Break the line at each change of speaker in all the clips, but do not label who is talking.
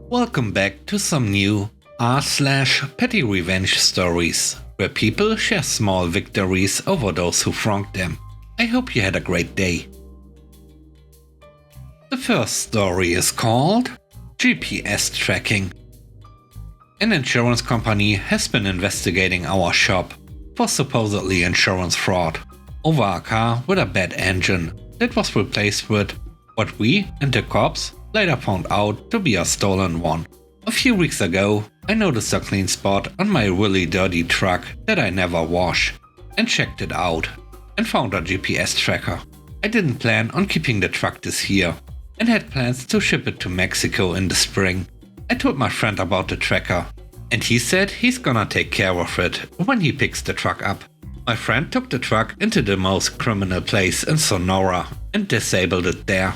Welcome back to some new r/petty revenge stories, where people share small victories over those who wronged them. I hope you had a great day. The first story is called GPS Tracking. An insurance company has been investigating our shop for supposedly insurance fraud over a car with a bad engine that was replaced with what we and the cops later found out to be a stolen one. A few weeks ago, I noticed a clean spot on my really dirty truck that I never wash, and checked it out, and found a GPS tracker. I didn't plan on keeping the truck this year, and had plans to ship it to Mexico in the spring. I told my friend about the tracker, and he said he's gonna take care of it when he picks the truck up. My friend took the truck into the most criminal place in Sonora and disabled it there.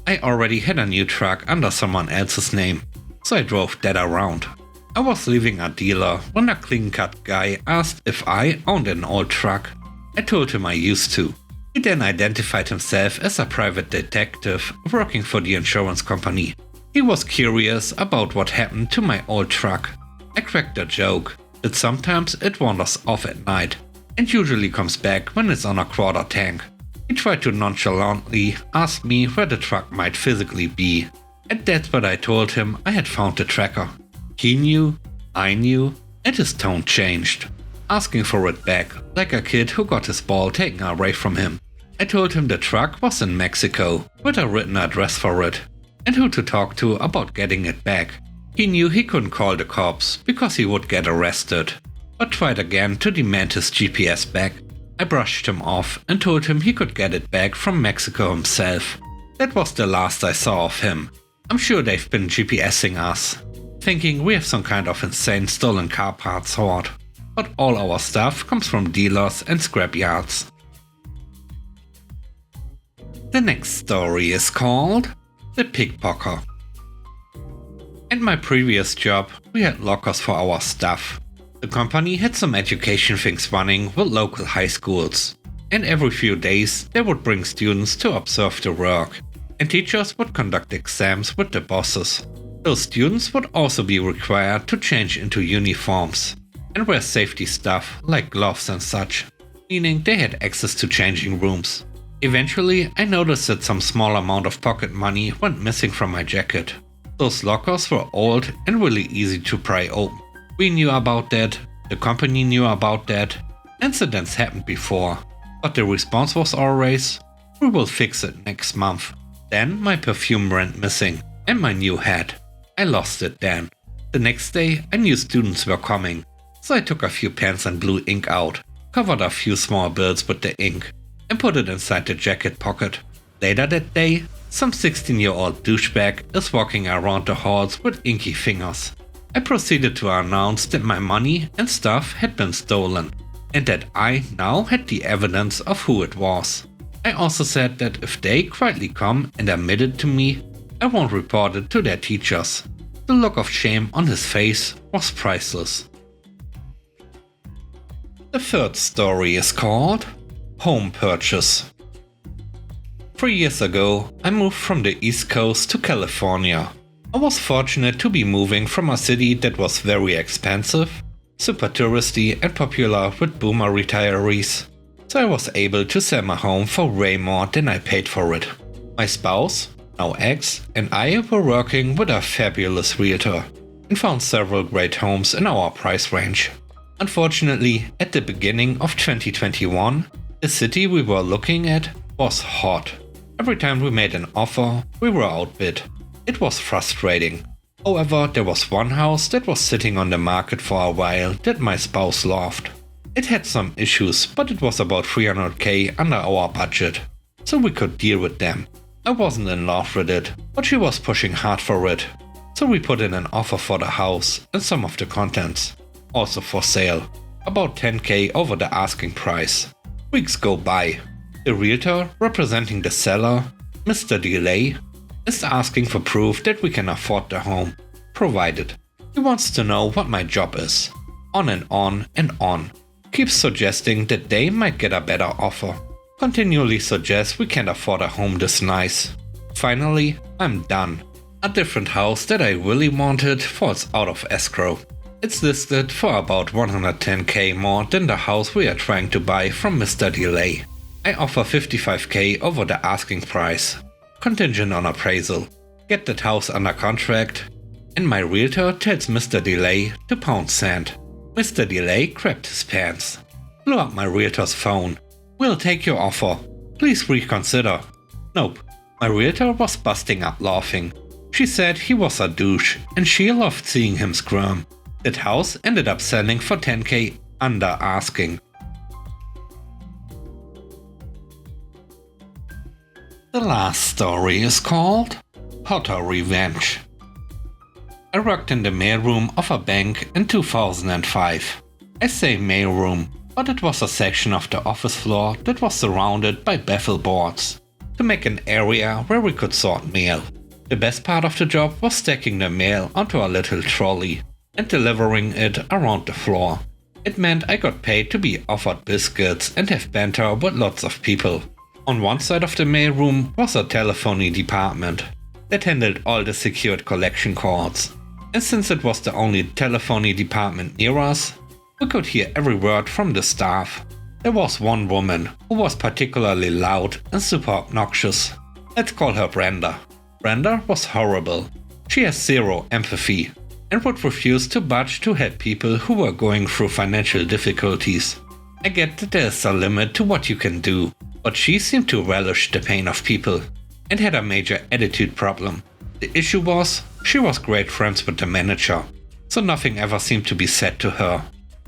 I already had a new truck under someone else's name, so I drove that around. I was leaving a dealer when a clean-cut guy asked if I owned an old truck. I told him I used to. He then identified himself as a private detective working for the insurance company. He was curious about what happened to my old truck. I cracked a joke that sometimes it wanders off at night and usually comes back when it's on a quarter tank. He tried to nonchalantly ask me where the truck might physically be, and that's when I told him I had found the tracker. He knew, I knew, and his tone changed, asking for it back like a kid who got his ball taken away from him. I told him the truck was in Mexico with a written address for it, and who to talk to about getting it back. He knew he couldn't call the cops because he would get arrested, but tried again to demand his GPS back. I brushed him off and told him he could get it back from Mexico himself. That was the last I saw of him. I'm sure they've been GPSing us, thinking we have some kind of insane stolen car parts hoard. But all our stuff comes from dealers and scrap yards. The next story is called The Pickpocket. At my previous job, we had lockers for our stuff. The company had some education things running with local high schools, and every few days they would bring students to observe the work, and teachers would conduct exams with the bosses. Those students would also be required to change into uniforms and wear safety stuff like gloves and such, meaning they had access to changing rooms. Eventually, I noticed that some small amount of pocket money went missing from my jacket. Those lockers were old and really easy to pry open. We knew about that, the company knew about that, incidents happened before, but the response was always, "We will fix it next month." Then my perfume went missing, and my new hat. I lost it then. The next day I knew students were coming, so I took a few pens and blue ink out, covered a few small bills with the ink, and put it inside the jacket pocket. Later that day, some 16-year-old douchebag is walking around the halls with inky fingers. I proceeded to announce that my money and stuff had been stolen, and that I now had the evidence of who it was. I also said that if they quietly come and admit it to me, I won't report it to their teachers. The look of shame on his face was priceless. The third story is called Home Purchase. 3 years ago, I moved from the East Coast to California. I was fortunate to be moving from a city that was very expensive, super touristy and popular with boomer retirees, so I was able to sell my home for way more than I paid for it. My spouse, now ex, and I were working with a fabulous realtor and found several great homes in our price range. Unfortunately, at the beginning of 2021, the city we were looking at was hot. Every time we made an offer, we were outbid. It was frustrating. However, there was one house that was sitting on the market for a while that my spouse loved. It had some issues, but it was about $300K under our budget, so we could deal with them. I wasn't in love with it, but she was pushing hard for it, so we put in an offer for the house and some of the contents, also for sale, about $10K over the asking price. Weeks go by. The realtor representing the seller, Mr. Delay, is asking for proof that we can afford the home, provided. He wants to know what my job is. On and on and on. Keeps suggesting that they might get a better offer. Continually suggests we can't afford a home this nice. Finally, I'm done. A different house that I really wanted falls out of escrow. It's listed for about 110k more than the house we are trying to buy from Mr. Delay. I offer 55k over the asking price, contingent on appraisal. Get that house under contract, and my realtor tells Mr. Delay to pound sand. Mr. Delay crapped his pants. Blew up my realtor's phone. We'll take your offer. Please reconsider. Nope. My realtor was busting up laughing. She said he was a douche and she loved seeing him squirm. That house ended up selling for 10k under asking. The last story is called Hotter Revenge. I worked in the mailroom of a bank in 2005. I say mailroom, but it was a section of the office floor that was surrounded by baffle boards to make an area where we could sort mail. The best part of the job was stacking the mail onto a little trolley and delivering it around the floor. It meant I got paid to be offered biscuits and have banter with lots of people. On one side of the mailroom was a telephony department that handled all the secured collection calls. And since it was the only telephony department near us, we could hear every word from the staff. There was one woman who was particularly loud and super obnoxious. Let's call her Brenda. Brenda was horrible. She has zero empathy and would refuse to budge to help people who were going through financial difficulties. I get that there's a limit to what you can do, but she seemed to relish the pain of people and had a major attitude problem. The issue was, she was great friends with the manager, so nothing ever seemed to be said to her.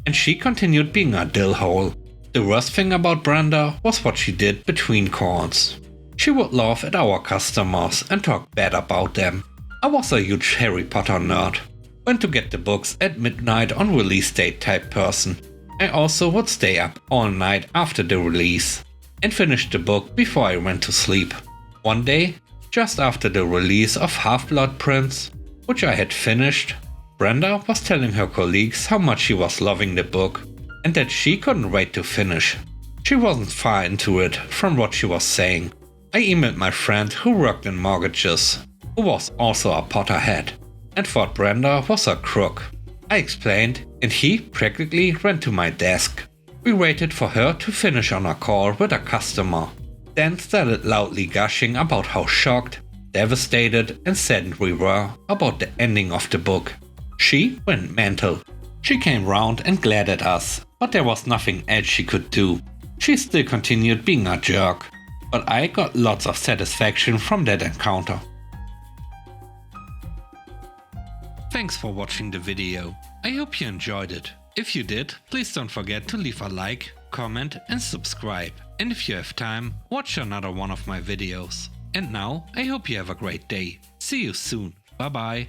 And she continued being a dillhole. The worst thing about Brenda was what she did between calls. She would laugh at our customers and talk bad about them. I was a huge Harry Potter nerd. Went to get the books at midnight on release date type person. I also would stay up all night after the release and finish the book before I went to sleep. One day, just after the release of Half-Blood Prince, which I had finished, Brenda was telling her colleagues how much she was loving the book and that she couldn't wait to finish. She wasn't far into it from what she was saying. I emailed my friend who worked in mortgages, who was also a Potterhead, and thought Brenda was a crook. I explained, and he practically ran to my desk. We waited for her to finish on a call with a customer, then started loudly gushing about how shocked, devastated and saddened we were about the ending of the book. She went mental. She came round and glared at us, but there was nothing else she could do. She still continued being a jerk, but I got lots of satisfaction from that encounter. Thanks for watching the video. I hope you enjoyed it. If you did, please don't forget to leave a like, comment and subscribe. And if you have time, watch another one of my videos. And now, I hope you have a great day. See you soon. Bye bye.